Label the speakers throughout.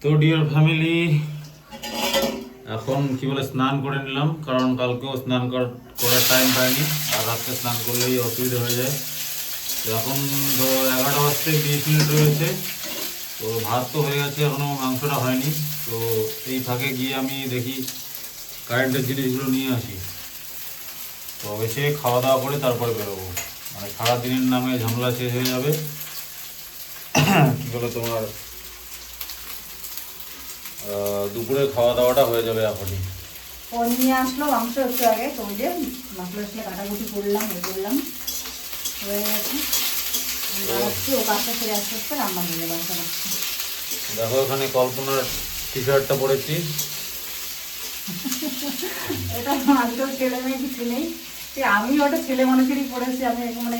Speaker 1: তো deer family, এখন কি বলে স্নান করে নিলাম, কারণ কালকেও স্নান করার টাইম পাইনি, আর রাত্রে স্নান করলেই অসুবিধা হয়ে যায়। তো এখন তো 11টা বাজতে 20 মিনিট রয়েছে। তো ভাত তো হয়ে গেছে, এখনও মাংসটা হয়নি। তো এই ফাঁকে গিয়ে আমি দেখি কারেন্টের জিনিসগুলো নিয়ে আসি। তো এসে খাওয়া দাওয়া করে তারপরে বেরোবো, মানে সারাদিনের নামে ঝামেলা শেষ হয়ে যাবে। কী বলে তোমার দুপুরে খাওয়া দাওয়াটা হয়ে যাবে এখনই।
Speaker 2: ও নিয়ে আসলো মাংস একটু আগে, তো ওই যে মাংস আসলে কাটাকুটি করলাম, হয়ে গেছে। ও কাজটা সেরে আস্তে আস্তে রান্না হয়ে যাবে।
Speaker 1: দেখো এখানে কল্পনার টি শার্টটা পরেছি।
Speaker 2: এটা আজকাল ছেলে মেয়ে কিছু নেই, আমি ওটা ছেলে মানুষেরই পড়েছি। আমি মানে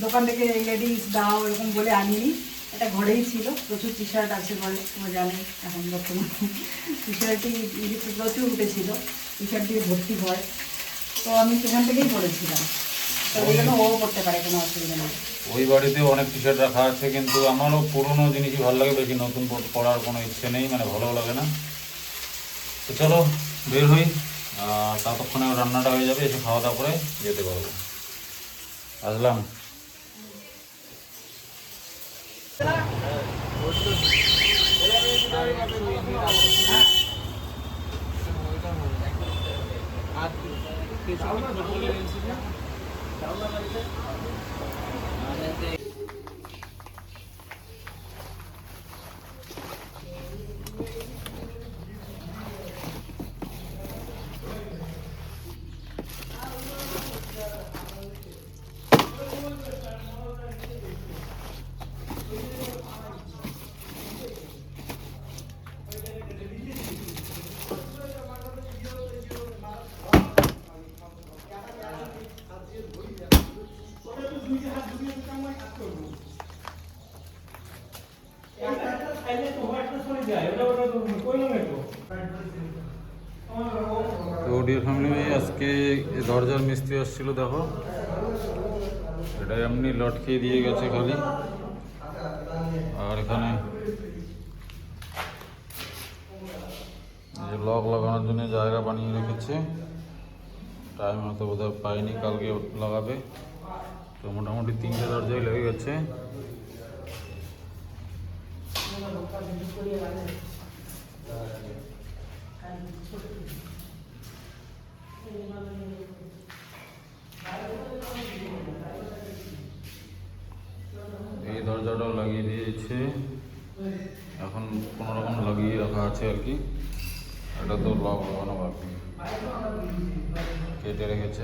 Speaker 2: দোকান থেকে লেডিস দাও এরকম বলে আনিনি, এটা ঘরেই ছিল। প্রচুর টি শার্ট আছে ঘরে, তোমরা জানোই এখন বর্তমানে টি শার্টই প্রচুর উঠেছিল, টি শার্ট দিয়ে ভর্তি হয়। তো আমি সেখান থেকেই পড়েছিলাম, তো ওই জন্য ও পড়তে পারে, কোনো অসুবিধা নেই।
Speaker 1: ওই বাড়িতে অনেক টি শার্ট রাখা আছে, কিন্তু আমারও পুরোনো জিনিসই ভালো লাগে, বেশি নতুন পরার কোনো ইচ্ছে নেই, মানে ভালো লাগে না। তো চলো বের হই, ততক্ষণে রান্নাটা হয়ে যাবে, এসে খাওয়া দাওয়া করে যেতে পারবো। আসলাম। তো ডিয়ার ফ্যামিলি, আজকে দরজার মিস্ত্রি আসছিল, দেখো এটা এমনি লটকিয়ে দিয়ে গেছে খালি। আর এখানে যে লক লাগানোর জন্য জায়গা বানিয়ে রেখেছে, টাইম হয়তো বোধহয় পাইনি, কালকে লাগাবে। তো মোটামুটি 3টে দরজাই লেগে গেছে। এই দরজাটাও লাগিয়ে দিয়েছে, এখন কোনোরকম লাগিয়ে রাখা আছে আর কি। এটা তো লক লাগানো বাকি, কেটে রেখেছে।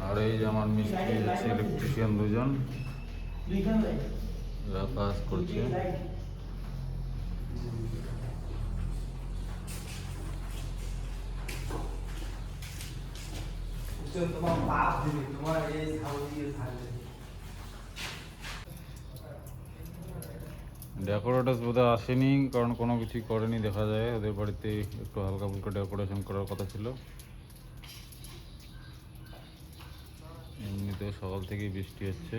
Speaker 1: আর এই যে আমার মিস্ত্রি আছে, ইলেকট্রিশিয়ান দুজন, এরা কাজ করছে। ডেকোরেটার্স বোধহয় আসেনি, কারণ কোনো কিছুই করেনি দেখা যায়। ওদের বাড়িতে একটু হালকা ফুলকা ডেকোরেশন করার কথা ছিল। এমনিতেও সকাল থেকেই বৃষ্টি হচ্ছে।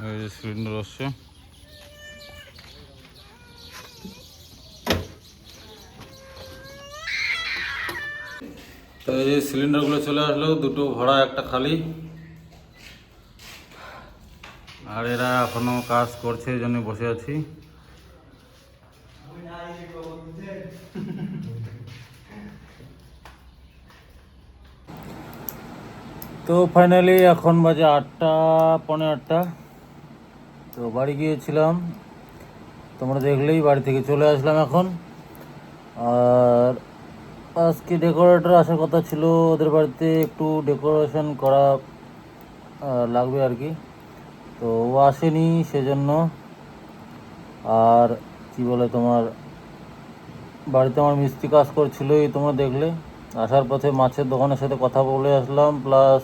Speaker 1: এই যে সিলিন্ডার আসছে। তো এই যে সিলিন্ডারগুলো চলে আসলো, দুটো ভরা একটা খালি। আর এরা এখনো কাজ করছে, এই জন্য বসে আছি। তো ফাইনালি এখন বাজে 8টা, পৌনে 8টা। তো বাড়ি গিয়েছিলাম, তোমরা দেখলেই, বাড়ি থেকে চলে আসলাম এখন। আর আজকে ডেকোরেটর আসার কথা ছিল, ওদের বাড়িতে একটু ডেকোরেশন করা লাগবে আর কি। তো ও আসেনি সেজন্য। আর কি বলে তোমার, বাড়িতে আমার মিস্ত্রি কাজ করছিলই, তোমরা দেখলে। আসার পথে মাছের দোকানের সাথে কথা বলে আসলাম, প্লাস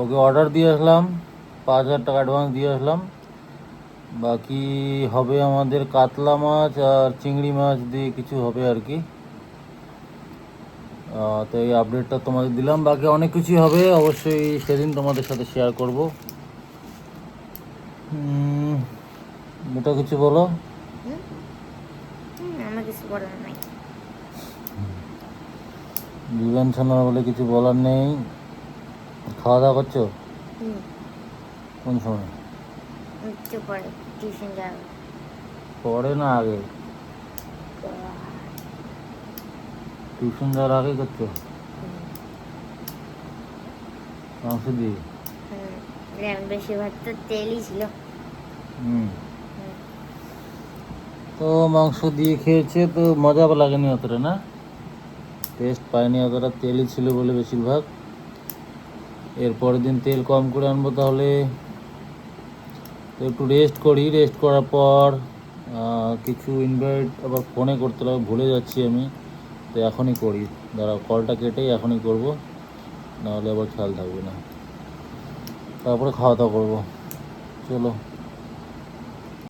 Speaker 1: ওকে অর্ডার দিয়ে আসলাম, 5,000 টাকা অ্যাডভান্স দিয়ে আসলাম। বাকি হবে আমাদের কাতলা মাছ আর চিংড়ি মাছ দিয়ে কিছু হবে আর কি। তো এই আপডেটটা তোমাদের দিলাম, বাকি অনেক কিছুই হবে অবশ্যই সেদিন তোমাদের সাথে শেয়ার করব। এটা কিছু বলো।
Speaker 3: আমার কিছু বলার নাই।
Speaker 1: জীবন শোনার বলে কিছু বলার নেই। খাওয়া দাওয়া করছো? কোন সময়?
Speaker 3: একটু পরে টিউশন যাবে।
Speaker 1: পরে না আগে? টিউশন যাওয়ার আগে করছো? মাংস দিয়ে?
Speaker 3: বেশিরভাগ তো তেলই ছিল।
Speaker 1: তো মাংস দিয়ে খেয়েছে তো মজা লাগেনি অতটা, না টেস্ট পাইনি অতটা, তেলই ছিল বলে বেশিরভাগ। এরপরের দিন তেল কম করে আনবো তাহলে। তো একটু রেস্ট করি, রেস্ট করার পর কিছু ইনভাইট আবার ফোনে করতে হবে, ভুলে যাচ্ছি আমি। তো এখনই করি, দাঁড়াও কলটা কেটেই এখনই করব, নাহলে আবার খেয়াল থাকবে না। তারপরে খাওয়া দাওয়া করবো, চলো।